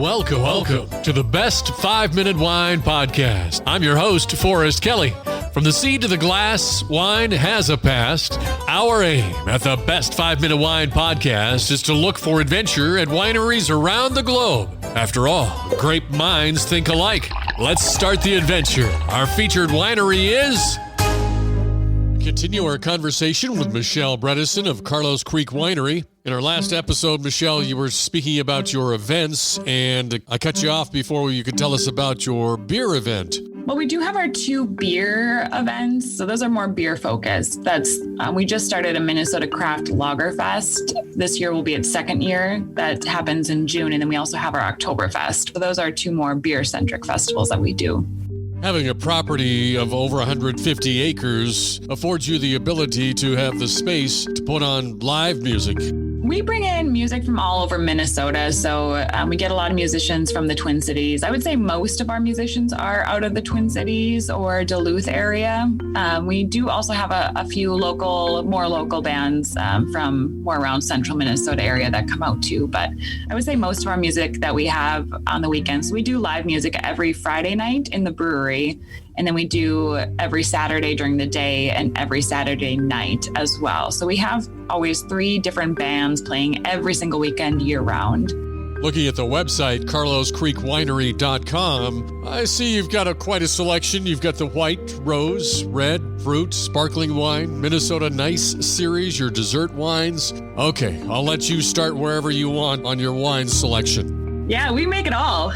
Welcome to the Best 5-Minute Wine Podcast. I'm your host, Forrest Kelly. From the seed to the glass, wine has a past. Our aim at the Best 5-Minute Wine Podcast is to look for adventure at wineries around the globe. After all, great minds think alike. Let's start the adventure. Our featured winery is... Continue our conversation with Michelle Bredeson of Carlos Creek Winery. In our last episode, Michelle, you were speaking about your events, and I cut you off before you could tell us about your beer event. Well, we do have our 2 beer events. So those are more beer focused. We just started a Minnesota Craft Lager Fest. This year will be its 2nd year. That happens in June. And then we also have our Oktoberfest. So those are 2 more beer centric festivals that we do. Having a property of over 150 acres affords you the ability to have the space to put on live music. We bring in music from all over Minnesota. So we get a lot of musicians from the Twin Cities. I would say most of our musicians are out of the Twin Cities or Duluth area. We do also have a few more local bands from more around central Minnesota area that come out too. But I would say most of our music that we have on the weekends, we do live music every Friday night in the brewery. And then we do every Saturday during the day and every Saturday night as well. So we have always 3 different bands playing every single weekend year round. Looking at the website, carloscreekwinery.com, I see you've got quite a selection. You've got the white, rose, red, fruit, sparkling wine, Minnesota Nice series, your dessert wines. Okay, I'll let you start wherever you want on your wine selection. Yeah, we make it all.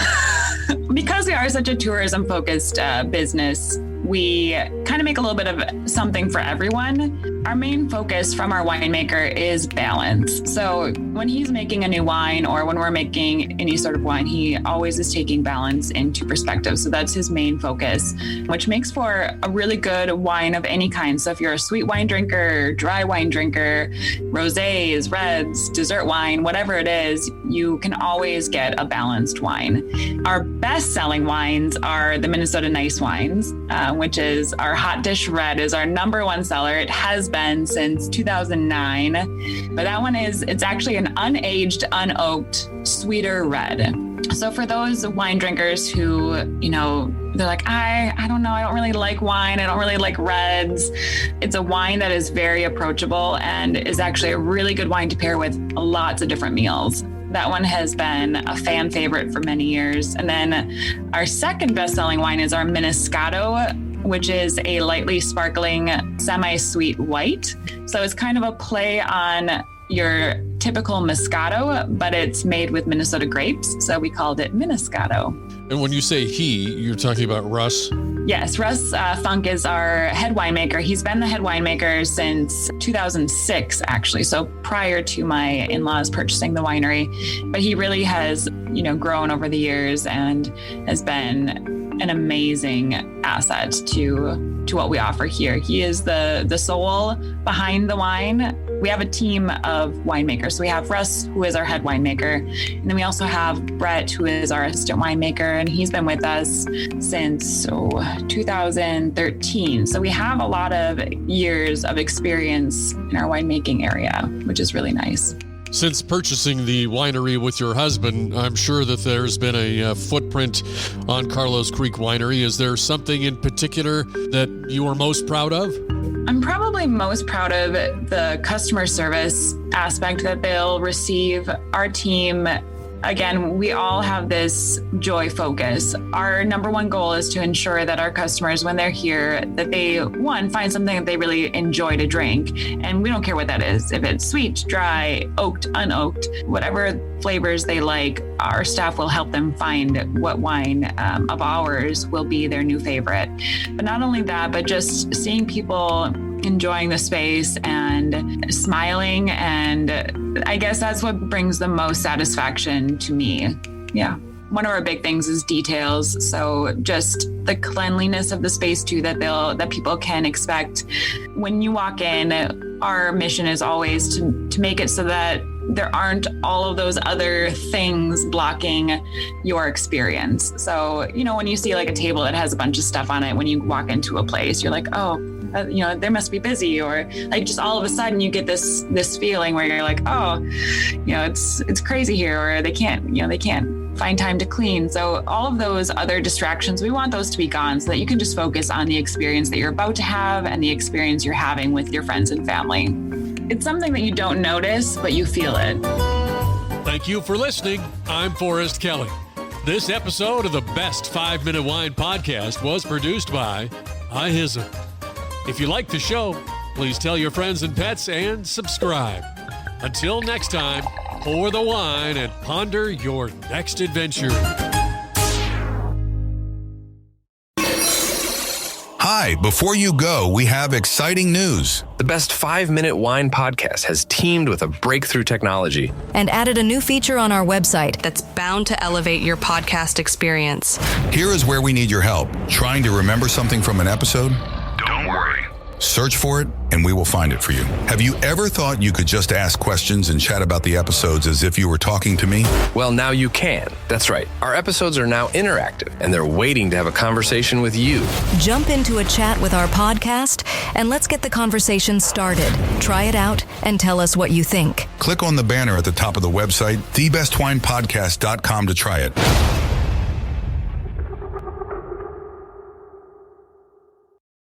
Because we are such a tourism-focused business, we kind of make a little bit of something for everyone. Our main focus from our winemaker is balance. So when he's making a new wine or when we're making any sort of wine, he always is taking balance into perspective. So that's his main focus, which makes for a really good wine of any kind. So if you're a sweet wine drinker, dry wine drinker, rosés, reds, dessert wine, whatever it is, you can always get a balanced wine. Our best-selling wines are the Minnesota Nice wines, which is our hot dish red is our number 1 seller. It has been since 2009, but that one it's actually an unaged, unoaked, sweeter red. So for those wine drinkers who, they're like, I don't know, I don't really like wine. I don't really like reds. It's a wine that is very approachable and is actually a really good wine to pair with lots of different meals. That one has been a fan favorite for many years. And then our second best-selling wine is our Moscato, which is a lightly sparkling, semi-sweet white. So it's kind of a play on your typical Moscato, but it's made with Minnesota grapes. So we called it Moscato. And when you say you're talking about Russ? Yes, Russ Funk is our head winemaker. He's been the head winemaker since 2006, actually. So prior to my in-laws purchasing the winery, but he really has, grown over the years and has been an amazing asset to what we offer here. He is the soul behind the wine. We have a team of winemakers. So we have Russ, who is our head winemaker. And then we also have Brett, who is our assistant winemaker. And he's been with us since 2013. So we have a lot of years of experience in our winemaking area, which is really nice. Since purchasing the winery with your husband, I'm sure that there's been a footprint on Carlos Creek Winery. Is there something in particular that you are most proud of? I'm probably most proud of the customer service aspect that they'll receive. Our team, again, we all have this joy focus. Our number 1 goal is to ensure that our customers, when they're here, that they, find something that they really enjoy to drink. And we don't care what that is. If it's sweet, dry, oaked, unoaked, whatever flavors they like, our staff will help them find what wine of ours will be their new favorite. But not only that, but just seeing people enjoying the space and smiling. And I guess that's what brings the most satisfaction to me. Yeah. One of our big things is details. So just the cleanliness of the space too, that people can expect. When you walk in, our mission is always to make it so that there aren't all of those other things blocking your experience. So, when you see like a table that has a bunch of stuff on it, when you walk into a place, you're like, oh, they must be busy, or like just all of a sudden you get this feeling where you're like, oh, it's crazy here, or they can't find time to clean. So all of those other distractions, we want those to be gone so that you can just focus on the experience that you're about to have and the experience you're having with your friends and family. It's something that you don't notice, but you feel it. Thank you for listening. I'm Forrest Kelly. This episode of the Best 5 Minute Wine Podcast was produced by iHism. If you like the show, please tell your friends and pets and subscribe. Until next time, pour the wine and ponder your next adventure. Hi, before you go, we have exciting news. The Best 5 Minute Wine Podcast has teamed with a breakthrough technology and added a new feature on our website that's bound to elevate your podcast experience. Here is where we need your help. Trying to remember something from an episode? Don't worry. Search for it, and we will find it for you. Have you ever thought you could just ask questions and chat about the episodes as if you were talking to me? Well, now you can. That's right. Our episodes are now interactive, and they're waiting to have a conversation with you. Jump into a chat with our podcast, and let's get the conversation started. Try it out and tell us what you think. Click on the banner at the top of the website, thebestwinepodcast.com, to try it.